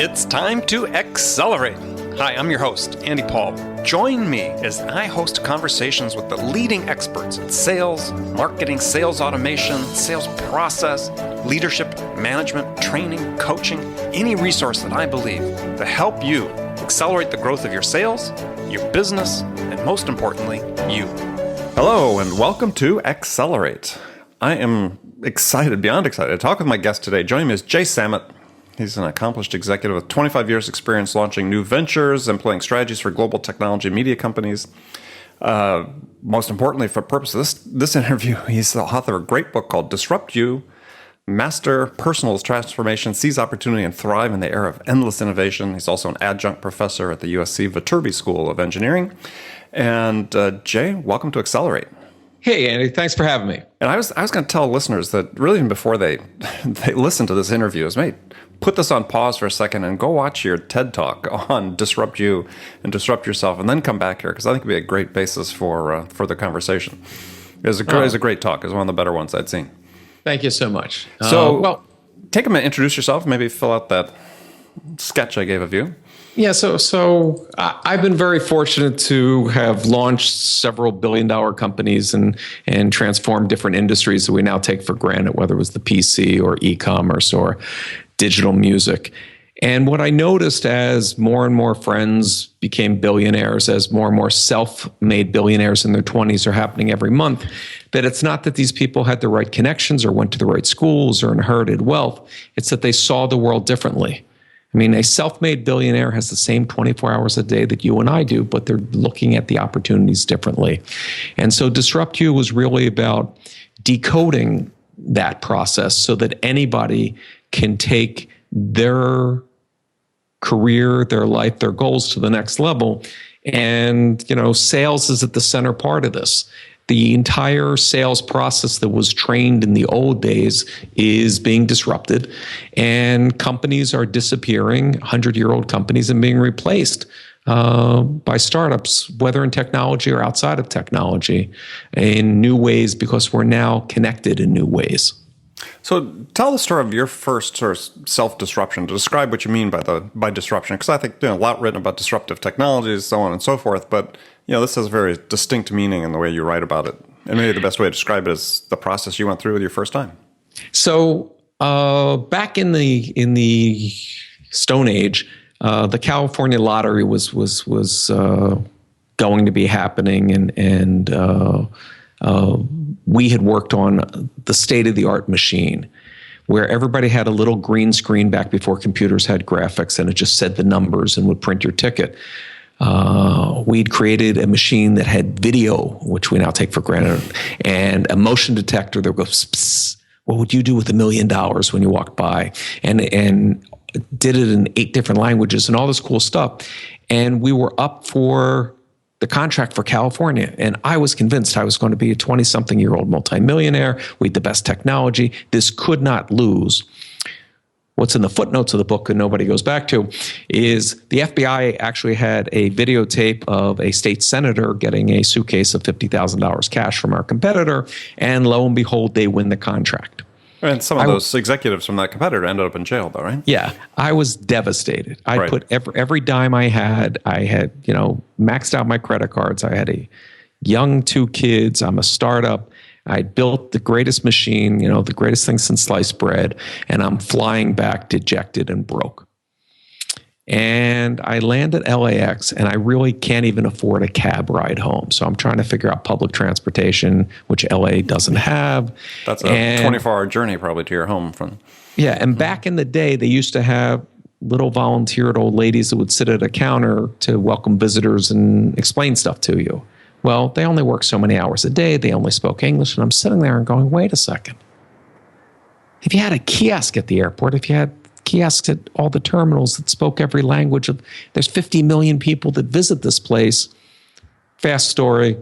It's time to accelerate. Hi, I'm your host, Andy Paul. Join me as I host conversations with the leading experts in sales, marketing, sales automation, sales process, leadership, management, training, coaching, any resource that I believe to help you accelerate the growth of your sales, your business, and most importantly, you. Hello, and welcome to Accelerate. I am excited, beyond excited, to talk with my guest today. Joining me is Samit. He's an accomplished executive with 25 years experience launching new ventures, employing strategies for global technology media companies. Most importantly, for the purpose of this interview, he's the author of a great book called Disruptor, Master Personal Transformation, Seize Opportunity, and Thrive in the Era of Endless Innovation. He's also an adjunct professor at the USC Viterbi School of Engineering. And Jay, welcome to Accelerate. Hey, Andy, thanks for having me. And I was going to tell listeners that really even before they listen to this interview is, mate, put this on pause for a second and go watch your TED Talk on Disrupt You and Disrupt Yourself, and then come back here, because I think it'd be a great basis for the conversation. It was a great talk. It was one of the better ones I'd seen. Thank you so much. Take a minute, introduce yourself, maybe fill out that sketch I gave of you. Yeah, so I've been very fortunate to have launched several billion-dollar companies and transformed different industries that we now take for granted, whether it was the PC or e-commerce or digital music. And what I noticed as more and more friends became billionaires, as more and more self-made billionaires in their 20s are happening every month, that it's not that these people had the right connections or went to the right schools or inherited wealth. It's that they saw the world differently. I mean, a self-made billionaire has the same 24 hours a day that you and I do, but they're looking at the opportunities differently. And so Disrupt You was really about decoding that process so that anybody can take their career, their life, their goals to the next level. And, sales is at the center part of this. The entire sales process that was trained in the old days is being disrupted, and companies are disappearing, 100-year-old companies, and being replaced by startups, whether in technology or outside of technology, in new ways, because we're now connected in new ways. So tell the story of your first sort of self-disruption, to describe what you mean by disruption, because I think a lot written about disruptive technologies, so on and so forth, but this has a very distinct meaning in the way you write about it. And maybe the best way to describe it is the process you went through with your first time. So back in the Stone Age, the California lottery was going to be happening, and we had worked on the state-of-the-art machine where everybody had a little green screen back before computers had graphics, and it just said the numbers and would print your ticket. We'd created a machine that had video, which we now take for granted, and a motion detector that goes, psst, what would you do with $1 million when you walked by? And did it in 8 different languages and all this cool stuff. And we were up for the contract for California. And I was convinced I was going to be a 20-something-year-old multimillionaire. We had the best technology. This could not lose. What's in the footnotes of the book and nobody goes back to is the FBI actually had a videotape of a state senator getting a suitcase of $50,000 cash from our competitor, and lo and behold, they win the contract. And some of those executives from that competitor ended up in jail, though, right? Yeah, I was devastated. I put every dime I had maxed out my credit cards. I had a young 2 kids. I'm a startup. I built the greatest machine, the greatest thing since sliced bread, and I'm flying back dejected and broke. And I land at LAX, and I really can't even afford a cab ride home. So I'm trying to figure out public transportation, which LA doesn't have. That's a 24-hour journey probably to your home from. Yeah, and back in the day, they used to have little volunteered old ladies that would sit at a counter to welcome visitors and explain stuff to you. Well, they only worked so many hours a day. They only spoke English. And I'm sitting there and going, wait a second. If you had a kiosk at the airport, if you had kiosks at all the terminals that spoke every language, there's 50 million people that visit this place. Fast story.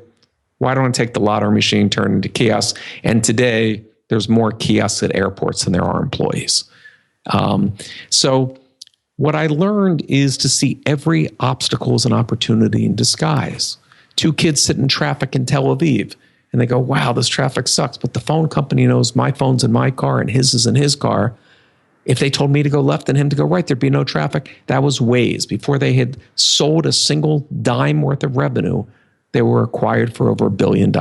Why don't I take the lottery machine, turn it into kiosks? And today, there's more kiosks at airports than there are employees. So what I learned is to see every obstacle as an opportunity in disguise. 2 kids sit in traffic in Tel Aviv, and they go, wow, this traffic sucks, but the phone company knows my phone's in my car and his is in his car. If they told me to go left and him to go right, there'd be no traffic. That was Waze. Before they had sold a single dime worth of revenue, they were acquired for over $1 billion.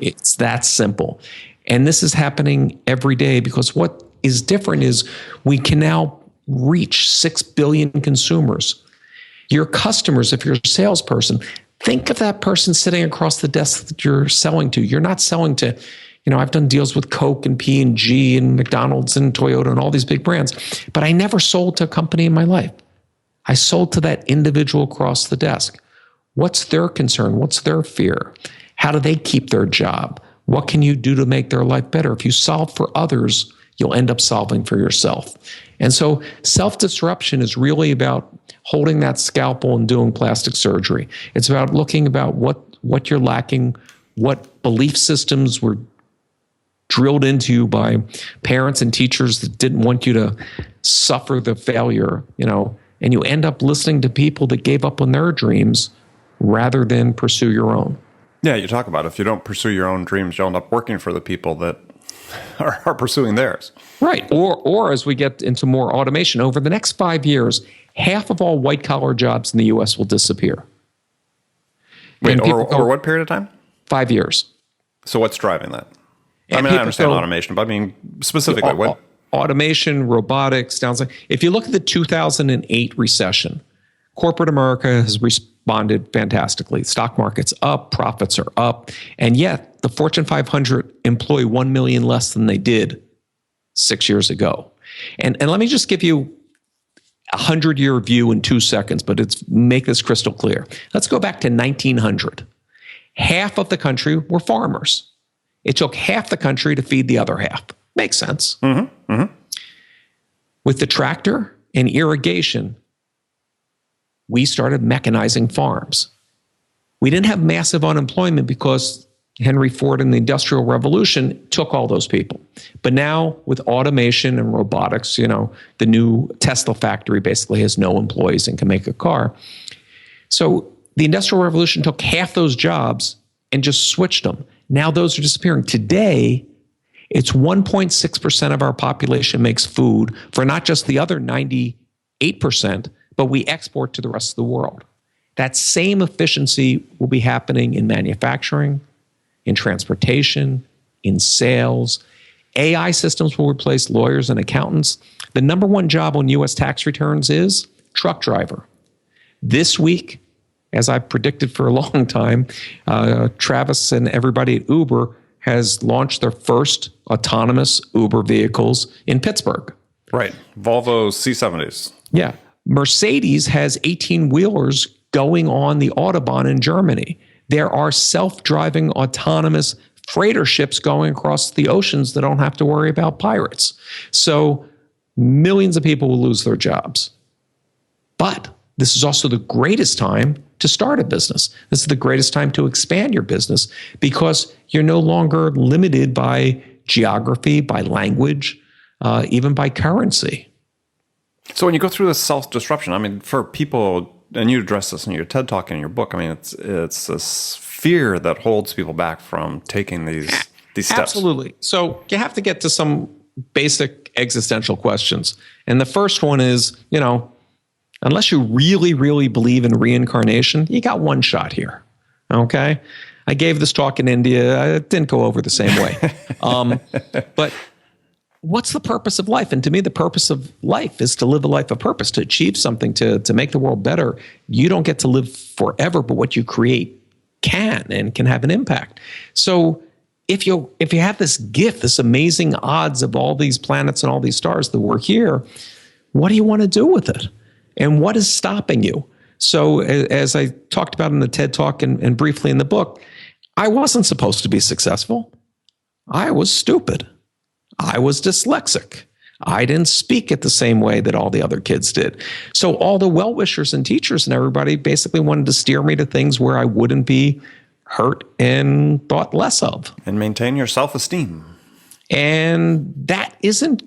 It's that simple. And this is happening every day because what is different is we can now reach 6 billion consumers. Your customers, if you're a salesperson, think of that person sitting across the desk that you're selling to. You're not selling to, I've done deals with Coke and P&G and McDonald's and Toyota and all these big brands, but I never sold to a company in my life. I sold to that individual across the desk. What's their concern? What's their fear? How do they keep their job? What can you do to make their life better? If you solve for others, you'll end up solving for yourself. And so self-disruption is really about holding that scalpel and doing plastic surgery. It's about looking about what you're lacking, what belief systems were drilled into you by parents and teachers that didn't want you to suffer the failure, and you end up listening to people that gave up on their dreams rather than pursue your own. Yeah, you talk about if you don't pursue your own dreams, you'll end up working for the people that are pursuing theirs. Right. Or as we get into more automation, over the next 5 years, half of all white-collar jobs in the U.S. will disappear. Wait, over what period of time? 5 years. So what's driving that? I understand automation, but specifically what? Automation, robotics, downside. If you look at the 2008 recession, corporate America has responded fantastically. Stock market's up, profits are up, and yet the Fortune 500 employ 1 million less than they did 6 years ago. And let me just give you a 100-year view in 2 seconds, but make this crystal clear. Let's go back to 1900. Half of the country were farmers. It took half the country to feed the other half. Makes sense. With the tractor and irrigation, we started mechanizing farms. We didn't have massive unemployment because Henry Ford and the Industrial Revolution took all those people. But now with automation and robotics, the new Tesla factory basically has no employees and can make a car. So the Industrial Revolution took half those jobs and just switched them. Now those are disappearing. Today, it's 1.6% of our population makes food for not just the other 98%, but we export to the rest of the world. That same efficiency will be happening in manufacturing, in transportation, in sales. AI systems will replace lawyers and accountants. The number one job on U.S. tax returns is truck driver. This week, as I predicted for a long time, Travis and everybody at Uber has launched their first autonomous Uber vehicles in Pittsburgh. Right. Volvo C70s. Yeah. Mercedes has 18-wheelers going on the Autobahn in Germany. There are self-driving autonomous freighter ships going across the oceans that don't have to worry about pirates. So millions of people will lose their jobs. But this is also the greatest time to start a business. This is the greatest time to expand your business because you're no longer limited by geography, by language, even by currency. So when you go through this self-disruption, for people, and you address this in your TED Talk and in your book, it's this fear that holds people back from taking these steps. Absolutely. So you have to get to some basic existential questions. And the first one is, unless you really, really believe in reincarnation, you got one shot here, okay? I gave this talk in India. It didn't go over the same way. But what's the purpose of life? And to me, the purpose of life is to live a life of purpose, to achieve something, to make the world better. You don't get to live forever, but what you create can have an impact. So if you have this gift, this amazing odds of all these planets and all these stars that were here, what do you want to do with it? And what is stopping you? So as I talked about in the TED Talk and briefly in the book, I wasn't supposed to be successful. I was stupid. I was dyslexic. I didn't speak it the same way that all the other kids did. So all the well-wishers and teachers and everybody basically wanted to steer me to things where I wouldn't be hurt and thought less of. And maintain your self-esteem. And that isn't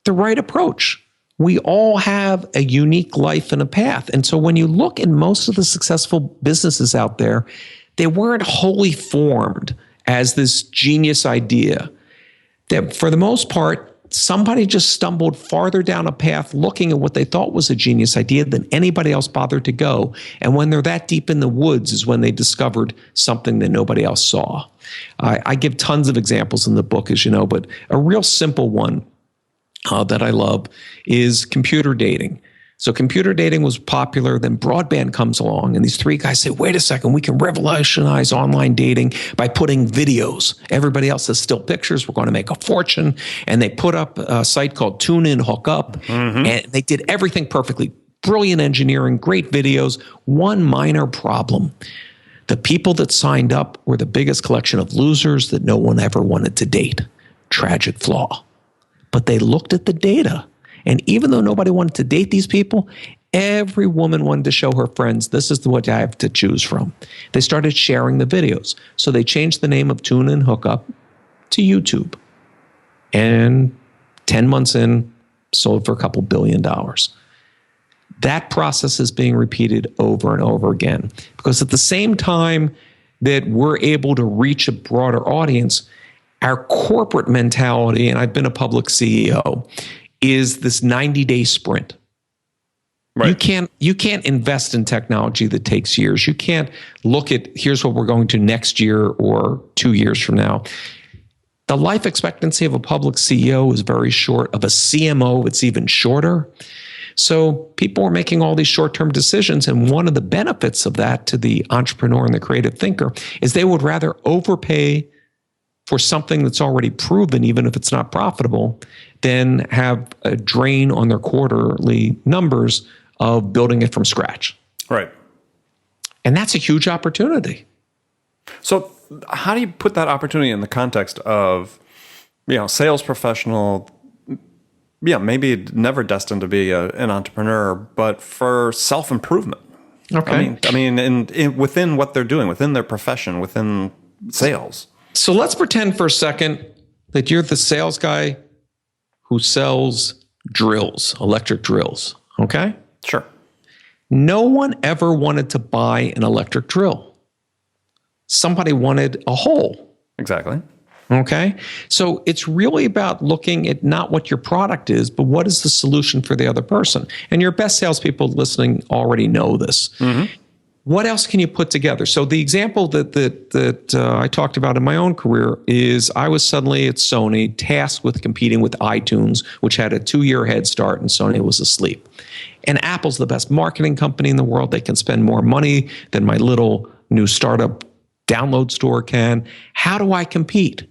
the right approach. We all have a unique life and a path. And so when you look at most of the successful businesses out there, they weren't wholly formed as this genius idea. That for the most part, somebody just stumbled farther down a path looking at what they thought was a genius idea than anybody else bothered to go. And when they're that deep in the woods is when they discovered something that nobody else saw. I give tons of examples in the book, as you know, but a real simple one that I love is computer dating. So computer dating was popular, then broadband comes along, and these three guys say, wait a second, we can revolutionize online dating by putting videos. Everybody else has still pictures. We're going to make a fortune. And they put up a site called Tune In, Hook Up, and they did everything perfectly. Brilliant engineering, great videos. One minor problem. The people that signed up were the biggest collection of losers that no one ever wanted to date. Tragic flaw. But they looked at the data. And even though nobody wanted to date these people, every woman wanted to show her friends, this is what I have to choose from. They started sharing the videos. So they changed the name of Tune In Hook Up to YouTube. And 10 months in, sold for a couple $2 billion. That process is being repeated over and over again. Because at the same time that we're able to reach a broader audience, our corporate mentality, and I've been a public CEO, is this 90-day sprint. Right. You can't invest in technology that takes years. You can't look at, here's what we're going to next year or 2 years from now. The life expectancy of a public CEO is very short. Of a CMO, it's even shorter. So people are making all these short-term decisions, and one of the benefits of that to the entrepreneur and the creative thinker is they would rather overpay for something that's already proven, even if it's not profitable, than have a drain on their quarterly numbers of building it from scratch. Right. And that's a huge opportunity. So how do you put that opportunity in the context of, sales professional, maybe never destined to be an entrepreneur, but for self-improvement? Okay. I mean, within what they're doing, within their profession, within sales. So let's pretend for a second that you're the sales guy who sells drills, electric drills, okay? Sure. No one ever wanted to buy an electric drill. Somebody wanted a hole. Exactly. Okay? So it's really about looking at not what your product is, but what is the solution for the other person. And your best salespeople listening already know this. Mm-hmm. What else can you put together? So the example that I talked about in my own career is I was suddenly at Sony tasked with competing with iTunes, which had a 2-year head start, and Sony was asleep. And Apple's the best marketing company in the world. They can spend more money than my little new startup download store can. How do I compete?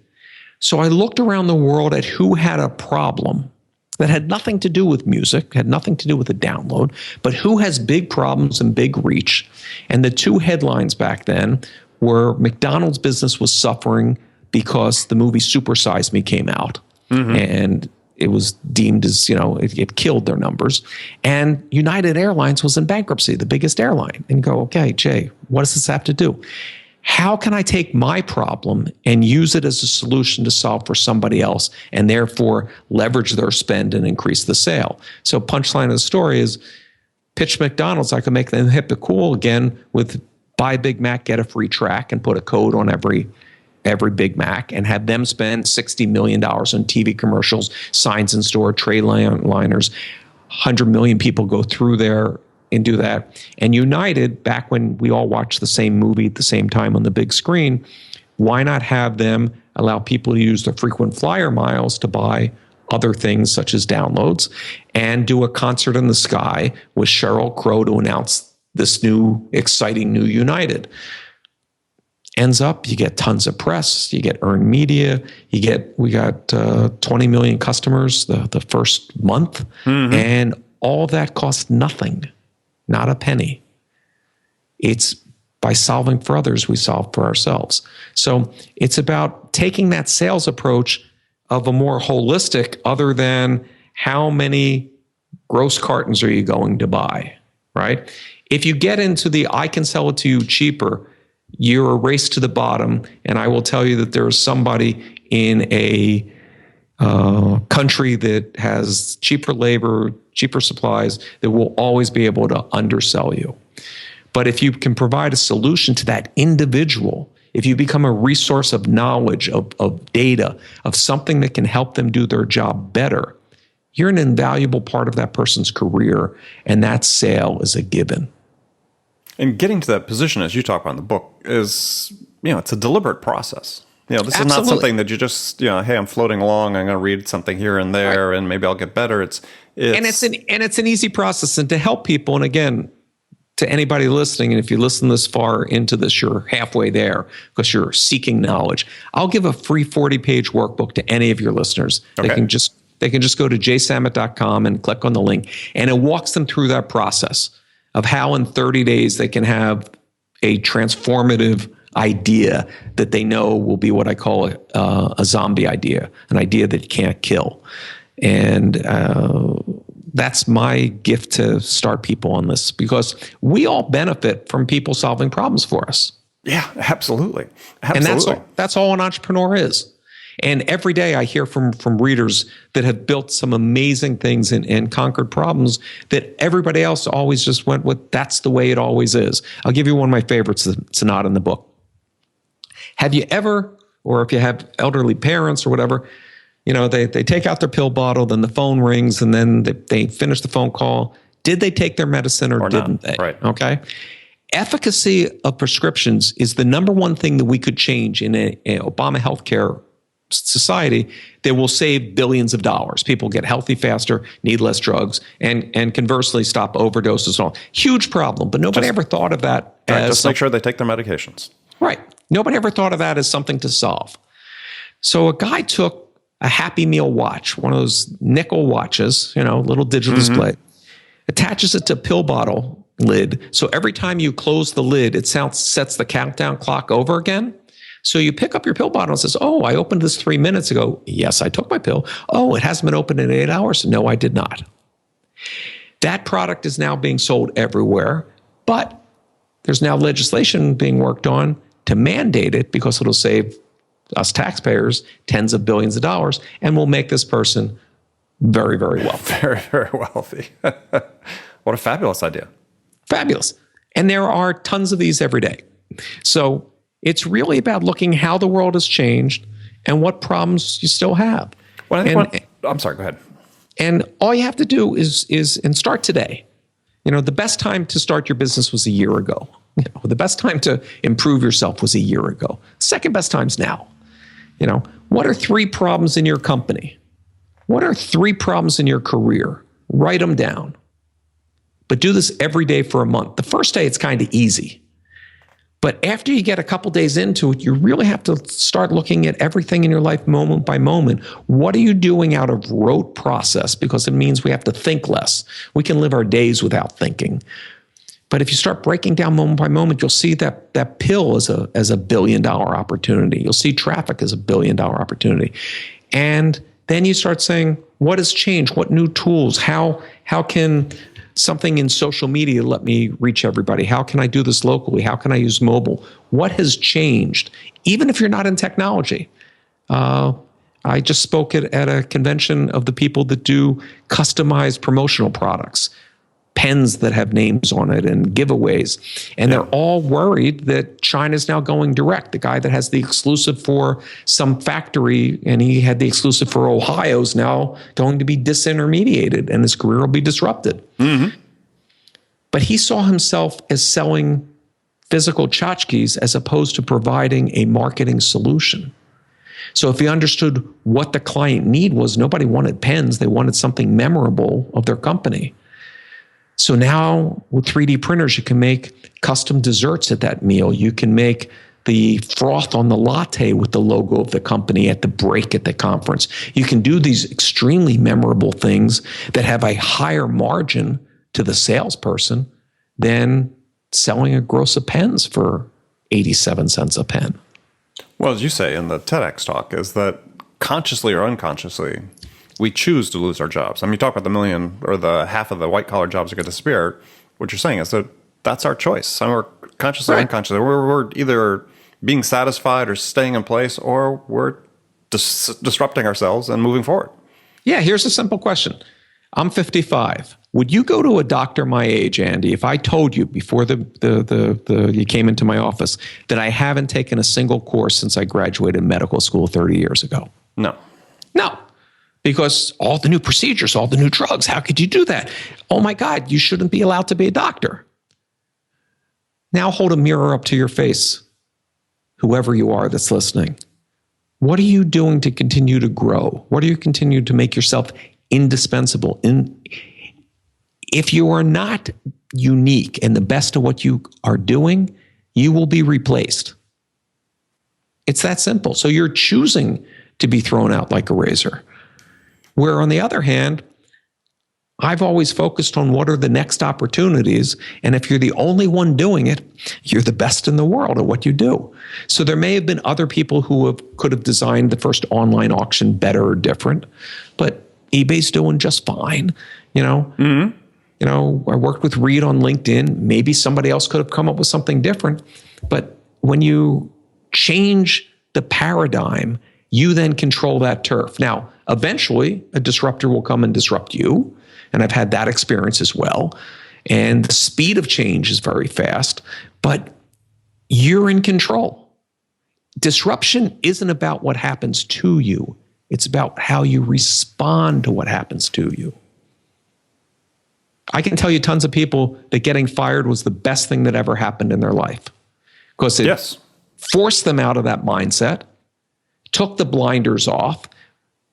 So I looked around the world at who had a problem that had nothing to do with music, had nothing to do with the download, but who has big problems and big reach. And the two headlines back then were McDonald's business was suffering because the movie Super Size Me came out. Mm-hmm. And it was deemed as, it killed their numbers. And United Airlines was in bankruptcy, the biggest airline. And go, okay, Jay, what does this have to do? How can I take my problem and use it as a solution to solve for somebody else and therefore leverage their spend and increase the sale? So punchline of the story is pitch McDonald's. I can make them hip and cool again with buy Big Mac, get a free track, and put a code on every Big Mac and have them spend $60 million on TV commercials, signs in store, tray liners. 100 million people go through there and do that. And United, back when we all watched the same movie at the same time on the big screen, why not have them allow people to use their frequent flyer miles to buy other things such as downloads and do a concert in the sky with Sheryl Crow to announce this new, exciting new United? Ends up, you get tons of press, you get earned media, we got 20 million customers the first month, and all that cost nothing. Not a penny. It's by solving for others, we solve for ourselves. So it's about taking that sales approach of a more holistic, other than how many gross cartons are you going to buy, right? If you get into the I can sell it to you cheaper, you're a race to the bottom. And I will tell you that there is somebody in a country that has cheaper labor, cheaper supplies, that will always be able to undersell you. But if you can provide a solution to that individual if you become a resource of knowledge, of data, of something that can help them do their job better, you're an invaluable part of that person's career, and that sale is a given. And getting to that position, as you talk about in the book, is, it's a deliberate process. This Absolutely. is not something that you just, hey, I'm floating along, I'm going to read something here and there, and maybe I'll get better. It's an easy process. And to help people, and again, to anybody listening, and if you listen this far into this, you're halfway there because you're seeking knowledge. I'll give a free 40-page workbook to any of your listeners. Okay. They can just go to jsamit.com and click on the link, and it walks them through that process of how in 30 days they can have a transformative idea that they know will be what I call a zombie idea, an idea that you can't kill. And that's my gift to start people on this, because we all benefit from people solving problems for us. Yeah, absolutely. And that's all an entrepreneur is. And every day I hear from readers that have built some amazing things and conquered problems that everybody else always just went with, that's the way it always is. I'll give you one of my favorites that's not in the book. Have you ever, or if you have elderly parents or whatever, they take out their pill bottle, then the phone rings, and then they finish the phone call. Did they take their medicine or didn't they? Right. Okay. Efficacy of prescriptions is the number one thing that we could change in an Obama healthcare society that will save billions of dollars. People get healthy faster, need less drugs, and conversely stop overdoses and all. Huge problem, but nobody ever thought of that as just make sure they take their medications. Right. Nobody ever thought of that as something to solve. So a guy took a Happy Meal watch, one of those nickel watches, little digital display, attaches it to a pill bottle lid. So every time you close the lid, it sets the countdown clock over again. So you pick up your pill bottle and says, oh, I opened this 3 minutes ago. Yes, I took my pill. Oh, it hasn't been opened in 8 hours. No, I did not. That product is now being sold everywhere, but there's now legislation being worked on to mandate it because it'll save us taxpayers tens of billions of dollars and will make this person very, very wealthy. Very, very wealthy. What a fabulous idea. Fabulous. And there are tons of these every day. So it's really about looking how the world has changed and what problems you still have. Well, I'm sorry, go ahead. And all you have to do is start today. The best time to start your business was a year ago. The best time to improve yourself was a year ago. Second best time's now. What are 3 problems in your company? What are 3 problems in your career? Write them down. But do this every day for a month. The first day, it's kind of easy. But after you get a couple days into it, you really have to start looking at everything in your life moment by moment. What are you doing out of rote process? Because it means we have to think less. We can live our days without thinking. But if you start breaking down moment by moment, you'll see that pill as a $1 billion opportunity. You'll see traffic as a $1 billion opportunity. And then you start saying, what has changed? What new tools? How can something in social media let me reach everybody? How can I do this locally? How can I use mobile? What has changed? Even if you're not in technology. I just spoke at a convention of the people that do customized promotional products, pens that have names on it and giveaways. And they're all worried that China's now going direct. The guy that has the exclusive for some factory, and he had the exclusive for Ohio's now going to be disintermediated and his career will be disrupted. Mm-hmm. But he saw himself as selling physical tchotchkes as opposed to providing a marketing solution. So if he understood what the client need was, nobody wanted pens. They wanted something memorable of their company. So now with 3D printers, you can make custom desserts at that meal. You can make the froth on the latte with the logo of the company at the break at the conference. You can do these extremely memorable things that have a higher margin to the salesperson than selling a gross of pens for 87 cents a pen. Well, as you say in the TEDx talk, is that consciously or unconsciously, we choose to lose our jobs. I mean, you talk about the million or the half of the white-collar jobs that could disappear. What you're saying is that that's our choice. And we're consciously or unconsciously. We're either being satisfied or staying in place, or we're disrupting ourselves and moving forward. Yeah, here's a simple question. I'm 55. Would you go to a doctor my age, Andy, if I told you before you came into my office that I haven't taken a single course since I graduated medical school 30 years ago? No. No. Because all the new procedures, all the new drugs, how could you do that? Oh my God, you shouldn't be allowed to be a doctor. Now hold a mirror up to your face, whoever you are that's listening. What are you doing to continue to grow? What are you continue to make yourself indispensable? If you are not unique and the best of what you are doing, you will be replaced. It's that simple. So you're choosing to be thrown out like a razor. Where on the other hand, I've always focused on what are the next opportunities. And if you're the only one doing it, you're the best in the world at what you do. So there may have been other people who could have designed the first online auction better or different, but eBay's doing just fine. I worked with Reed on LinkedIn. Maybe somebody else could have come up with something different. But when you change the paradigm, you then control that turf. Now, eventually, a disruptor will come and disrupt you. And I've had that experience as well. And the speed of change is very fast, but you're in control. Disruption isn't about what happens to you. It's about how you respond to what happens to you. I can tell you tons of people that getting fired was the best thing that ever happened in their life because it forced them out of that mindset, took the blinders off,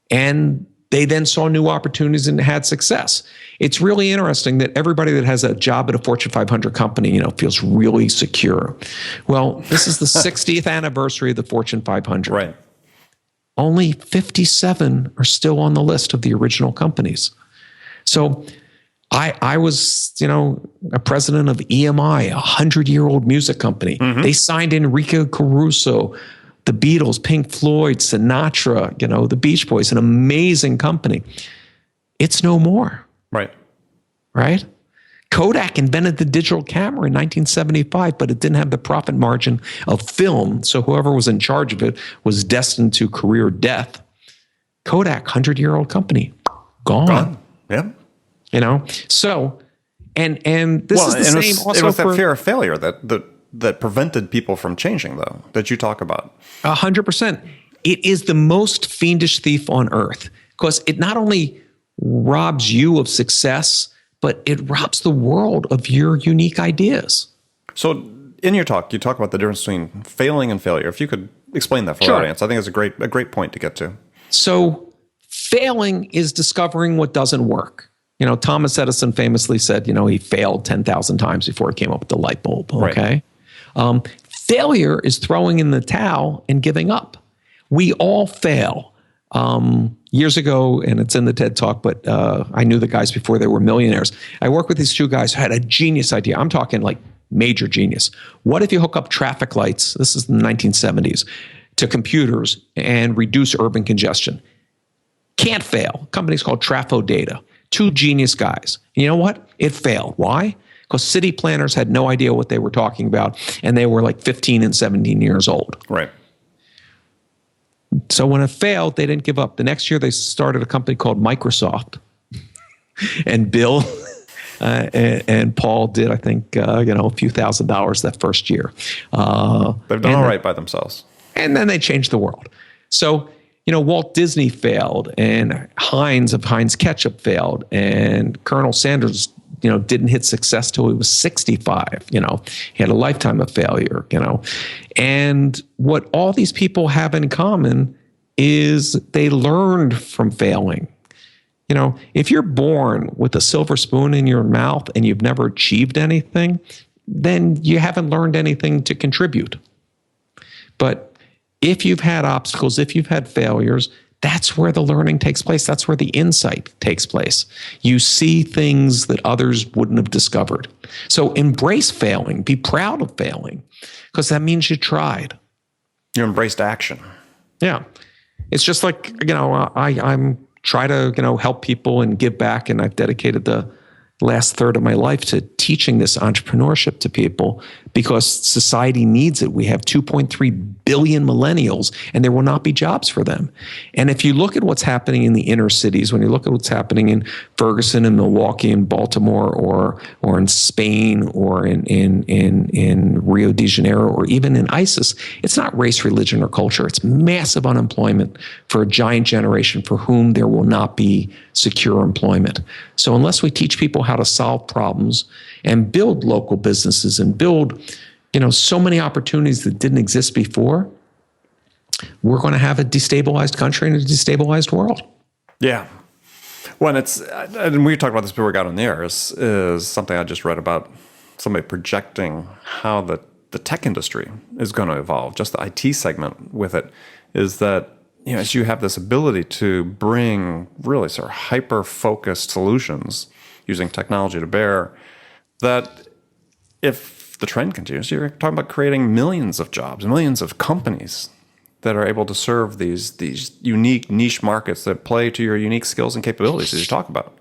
and they then saw new opportunities and had success. It's really interesting that everybody that has a job at a Fortune 500 company, feels really secure. Well, this is the 60th anniversary of the Fortune 500. Right. Only 57 are still on the list of the original companies. So I was, a president of EMI, a 100-year-old music company. Mm-hmm. They signed Enrique Caruso, the Beatles, Pink Floyd, Sinatra, the Beach Boys, an amazing company. It's no more. Right? Kodak invented the digital camera in 1975, but it didn't have the profit margin of film. So whoever was in charge of it was destined to career death. Kodak, 100-year-old company, gone. Yeah. So, and this is the same also it was that for fear of failure that prevented people from changing, though, that you talk about. 100%. It is the most fiendish thief on earth because it not only robs you of success, but it robs the world of your unique ideas. So in your talk, you talk about the difference between failing and failure. If you could explain that for the audience, I think it's a great point to get to. So failing is discovering what doesn't work. Thomas Edison famously said, he failed 10,000 times before he came up with the light bulb. Okay. Right. Failure is throwing in the towel and giving up. We all fail. Years ago, and it's in the TED Talk, but I knew the guys before they were millionaires. I worked with these two guys who had a genius idea. I'm talking like major genius. What if you hook up traffic lights, this is in the 1970s, to computers and reduce urban congestion? Can't fail. Company's called Trafo Data. Two genius guys. You know what? It failed. Why? Because city planners had no idea what they were talking about, and they were like 15 and 17 years old. Right. So when it failed, they didn't give up. The next year, they started a company called Microsoft. And Bill and Paul did, I think, a few $1,000s that first year. They've done all right by themselves. And then they changed the world. So, Walt Disney failed, and Heinz of Heinz Ketchup failed, and Colonel Sanders, didn't hit success till he was 65. He had a lifetime of failure. And what all these people have in common is they learned from failing. If you're born with a silver spoon in your mouth and you've never achieved anything, then you haven't learned anything to contribute. But if you've had obstacles, if you've had failures, that's where the learning takes place. That's where the insight takes place. You see things that others wouldn't have discovered. So embrace failing. Be proud of failing because that means you tried. You embraced action. Yeah. It's just like, I'm try to, help people and give back. And I've dedicated the last third of my life to teaching this entrepreneurship to people. because society needs it. We have 2.3 billion millennials, and there will not be jobs for them. And if you look at what's happening in the inner cities, when you look at what's happening in Ferguson and Milwaukee and Baltimore, or in Spain, or in Rio de Janeiro, or even in ISIS, it's not race, religion, or culture. It's massive unemployment for a giant generation for whom there will not be secure employment. So unless we teach people how to solve problems and build local businesses and build, so many opportunities that didn't exist before, we're going to have a destabilized country and a destabilized world. Yeah. Well, and we talked about this before we got on the air, is something I just read about somebody projecting how the tech industry is going to evolve, just the IT segment with it, is that, as you have this ability to bring really sort of hyper-focused solutions using technology to bear, that if the trend continues, you're talking about creating millions of jobs, millions of companies that are able to serve these unique niche markets that play to your unique skills and capabilities, as you talk about.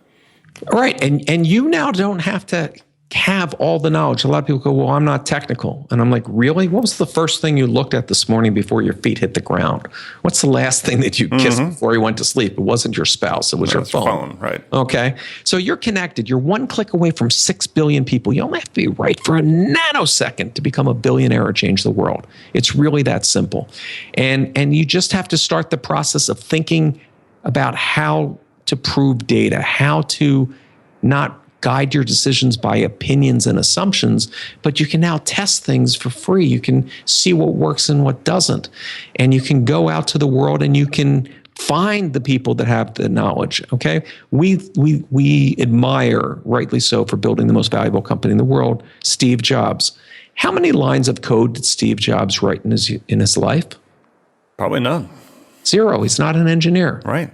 Right. And you now don't have to have all the knowledge. A lot of people go, well, I'm not technical. And I'm like, really? What was the first thing you looked at this morning before your feet hit the ground? What's the last thing that you kissed before you went to sleep? It wasn't your spouse. It was your phone. Right. Okay. So you're connected. You're one click away from 6 billion people. You only have to be right for a nanosecond to become a billionaire or change the world. It's really that simple. And you just have to start the process of thinking about how to prove data, how to not guide your decisions by opinions and assumptions, but you can now test things for free. You can see what works and what doesn't. And you can go out to the world and you can find the people that have the knowledge, okay? We admire, rightly so, for building the most valuable company in the world, Steve Jobs. How many lines of code did Steve Jobs write in his life? Probably none. 0. He's not an engineer. Right.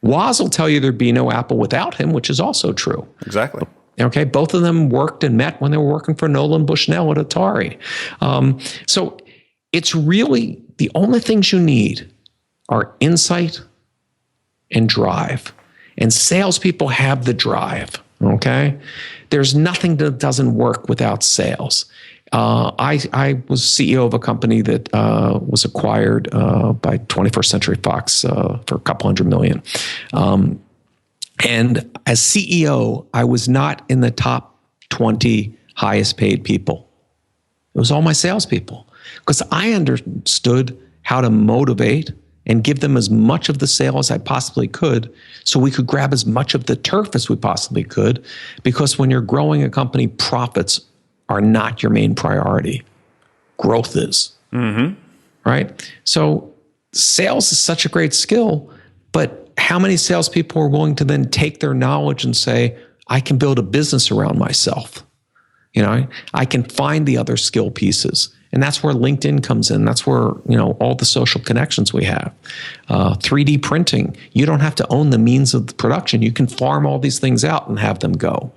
Woz will tell you there'd be no Apple without him, which is also true. Exactly. Okay, both of them worked and met when they were working for Nolan Bushnell at Atari. So it's really the only things you need are insight and drive. And salespeople have the drive, okay? There's nothing that doesn't work without sales. I was CEO of a company that was acquired by 21st Century Fox for a couple $100 million. And as CEO, I was not in the top 20 highest paid people. It was all my salespeople, because I understood how to motivate and give them as much of the sale as I possibly could, so we could grab as much of the turf as we possibly could. Because when you're growing a company, profits are not your main priority. Growth is. Right? So sales is such a great skill, but how many salespeople are willing to then take their knowledge and say, I can build a business around myself? I can find the other skill pieces. And that's where LinkedIn comes in. That's where, all the social connections we have. 3D printing, you don't have to own the means of the production. You can farm all these things out and have them go.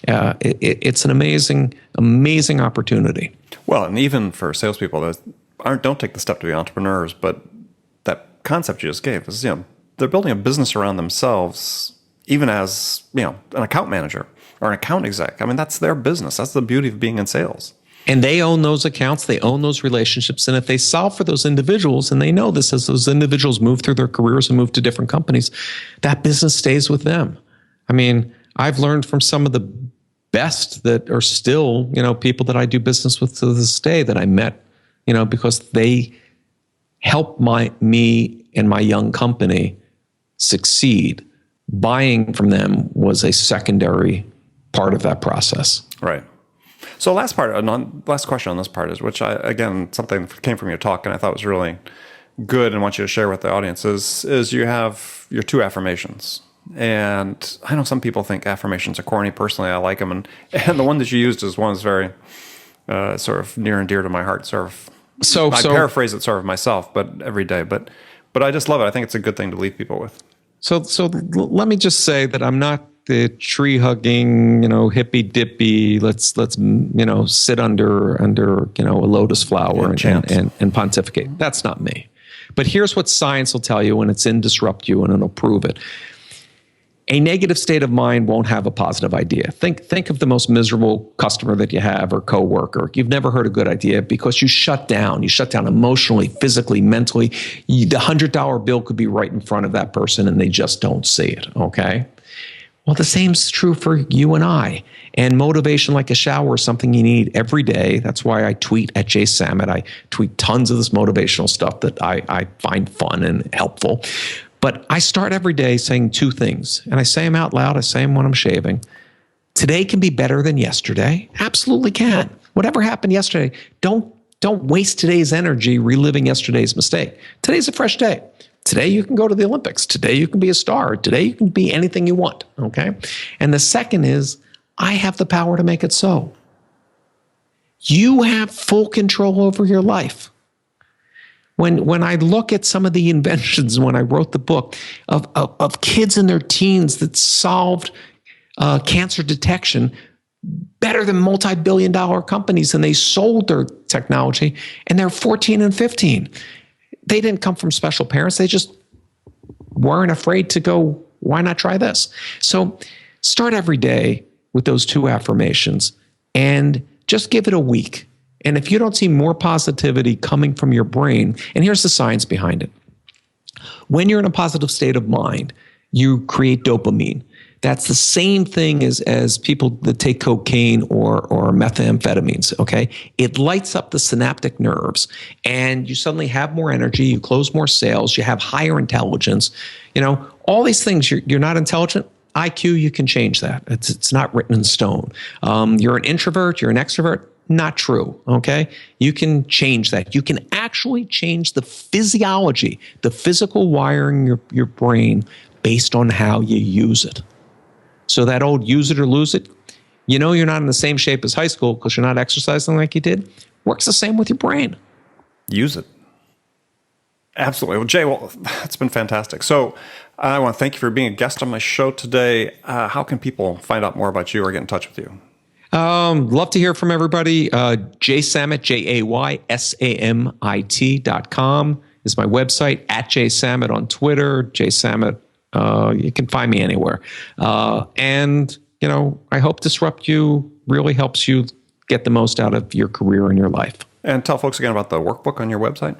It's an amazing opportunity. Well, and even for salespeople that don't take the step to be entrepreneurs, but that concept you just gave is, they're building a business around themselves, even as, an account manager or an account exec. I mean, that's their business. That's the beauty of being in sales. And they own those accounts, they own those relationships. And if they solve for those individuals, and they know this as those individuals move through their careers and move to different companies, that business stays with them. I mean, I've learned from some of the best that are still, people that I do business with to this day that I met, because they helped me and my young company succeed. Buying from them was a secondary part of that process. Right. So last question on this part is, which something that came from your talk and I thought was really good and want you to share with the audience is you have your 2 affirmations. And I know some people think affirmations are corny. Personally, I like them. And the one that you used is one that's very sort of near and dear to my heart. I paraphrase it sort of myself, but every day. But I just love it. I think it's a good thing to leave people with. So let me just say that I'm not the tree hugging, hippy dippy. Let's sit under a lotus flower and pontificate. That's not me. But here's what science will tell you, and it's in Disrupt You, and it'll prove it. A negative state of mind won't have a positive idea. Think of the most miserable customer that you have or coworker. You've never heard a good idea because you shut down. You shut down emotionally, physically, mentally. The $100 bill could be right in front of that person and they just don't see it, okay? Well, the same's true for you and I. And motivation like a shower is something you need every day. That's why I tweet at Jay Samit. I tweet tons of this motivational stuff that I find fun and helpful. But I start every day saying two things, and I say them out loud. I say them when I'm shaving. Today can be better than yesterday. Absolutely can. Whatever happened yesterday, don't waste today's energy reliving yesterday's mistake. Today's a fresh day. Today you can go to the Olympics. Today you can be a star. Today you can be anything you want, okay? And the second is, I have the power to make it so. You have full control over your life. When I look at some of the inventions, when I wrote the book of kids in their teens that solved cancer detection better than multi-billion-dollar companies, and they sold their technology, and they're 14 and 15. They didn't come from special parents. They just weren't afraid to go, why not try this? So start every day with those two affirmations and just give it a week. And if you don't see more positivity coming from your brain, and here's the science behind it. When you're in a positive state of mind, you create dopamine. That's the same thing as people that take cocaine or methamphetamines, okay? It lights up the synaptic nerves, and you suddenly have more energy, you close more sales, you have higher intelligence. You know, all these things, you're not intelligent. IQ, you can change that. It's not written in stone. You're an introvert, you're an extrovert. Not true, okay? You can change that. You can actually change the physiology, the physical wiring of your brain based on how you use it. So that old use it or lose it, you know you're not in the same shape as high school because you're not exercising like you did. Works the same with your brain. Use it. Absolutely. Well, Jay, that's been fantastic. So I want to thank you for being a guest on my show today. How can people find out more about you or get in touch with you? Love to hear from everybody. JaySamit, JaySamit.com is my website. At JaySamit on Twitter. JaySamit. You can find me anywhere. And, you know, I hope Disrupt You really helps you get the most out of your career and your life. And tell folks again about the workbook on your website.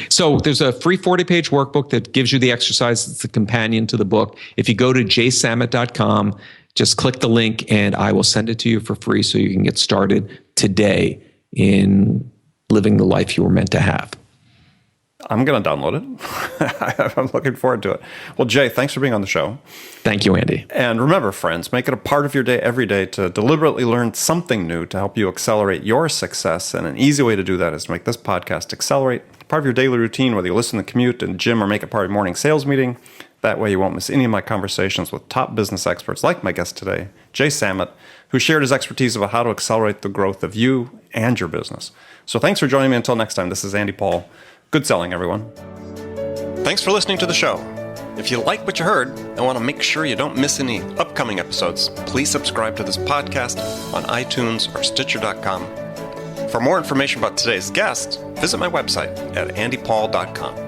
So there's a free 40-page workbook that gives you the exercise. It's a companion to the book. If you go to JaySamit.com, just click the link and I will send it to you for free so you can get started today in living the life you were meant to have. I'm going to download it. I'm looking forward to it. Well, Jay, thanks for being on the show. Thank you, Andy. And remember, friends, make it a part of your day every day to deliberately learn something new to help you accelerate your success. And an easy way to do that is to make this podcast accelerate part of your daily routine, whether you listen to the commute, in the gym, or make it part of your morning sales meeting. That way you won't miss any of my conversations with top business experts like my guest today, Jay Samit, who shared his expertise about how to accelerate the growth of you and your business. So thanks for joining me. Until next time, this is Andy Paul. Good selling, everyone. Thanks for listening to the show. If you like what you heard and want to make sure you don't miss any upcoming episodes, please subscribe to this podcast on iTunes or Stitcher.com. For more information about today's guest, visit my website at andypaul.com.